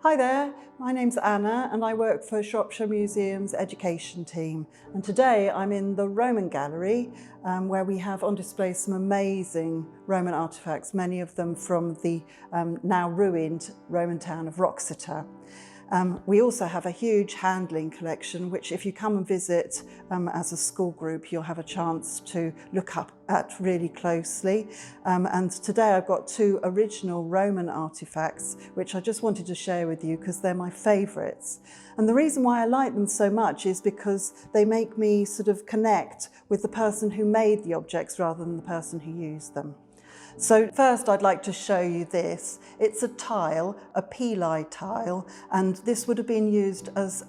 Hi there, my name's Anna and I work for Shropshire Museum's education team, and today I'm in the Roman Gallery where we have on display some amazing Roman artefacts, many of them from the now ruined Roman town of Wroxeter. We also have a huge handling collection which, if you come and visit as a school group, you'll have a chance to look up at really closely. And today I've got two original Roman artifacts which I just wanted to share with you because they're my favourites. And the reason why I like them so much is because they make me sort of connect with the person who made the objects rather than the person who used them. So first I'd like to show you this. It's a tile, a pili tile, and this would have been used as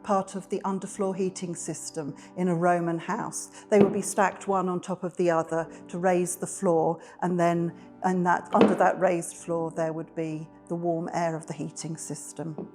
part of the underfloor heating system in a Roman house. They would be stacked one on top of the other to raise the floor, and then under that raised floor there would be the warm air of the heating system.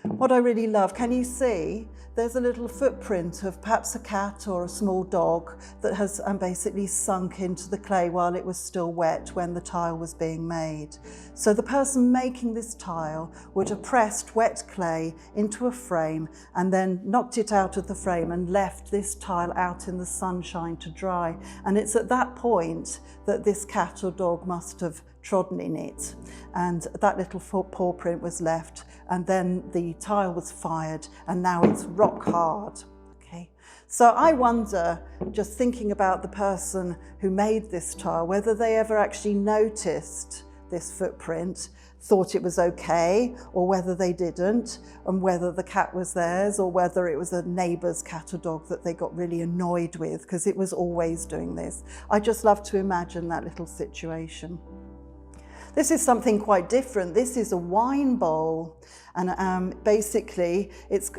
What I really love, can you see? There's a little footprint of perhaps a cat or a small dog that has basically sunk into the clay while it was still wet when the tile was being made. So the person making this tile would have pressed wet clay into a frame and then knocked it out of the frame and left this tile out in the sunshine to dry. And it's at that point that this cat or dog must have trodden in it, and that little paw print was left, and then the tile was fired and now it's rock hard. Okay, so I wonder, just thinking about the person who made this tile, whether they ever actually noticed this footprint, thought it was okay, or whether they didn't, and whether the cat was theirs or whether it was a neighbour's cat or dog that they got really annoyed with because it was always doing this. I just love to imagine that little situation. This is something quite different. This is a wine bowl, and basically it's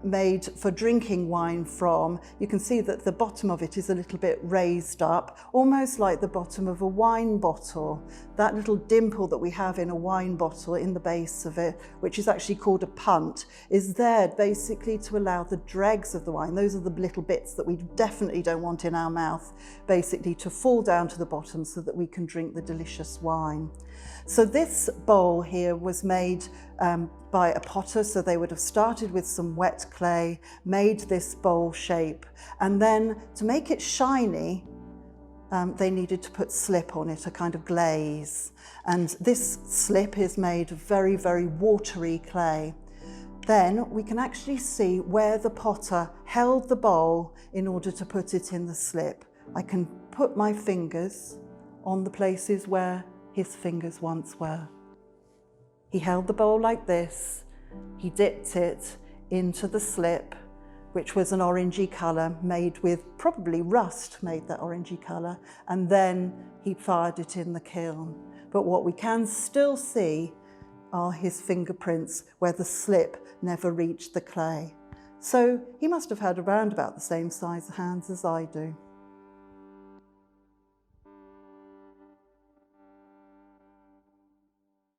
made for drinking wine from. You can see that the bottom of it is a little bit raised up, almost like the bottom of a wine bottle. That little dimple that we have in a wine bottle in the base of it, which is actually called a punt, is there basically to allow the dregs of the wine, those are the little bits that we definitely don't want in our mouth, basically to fall down to the bottom so that we can drink the delicious wine. So this bowl here was made by a potter, so they would have started with some wet clay, made this bowl shape, and then to make it shiny, they needed to put slip on it, a kind of glaze. And this slip is made of very, very watery clay. Then we can actually see where the potter held the bowl in order to put it in the slip. I can put my fingers on the places where his fingers once were. He held the bowl like this, he dipped it into the slip, which was an orangey colour made with probably rust, made that orangey colour, and then he fired it in the kiln. But what we can still see are his fingerprints where the slip never reached the clay. So he must have had around about the same size hands as I do.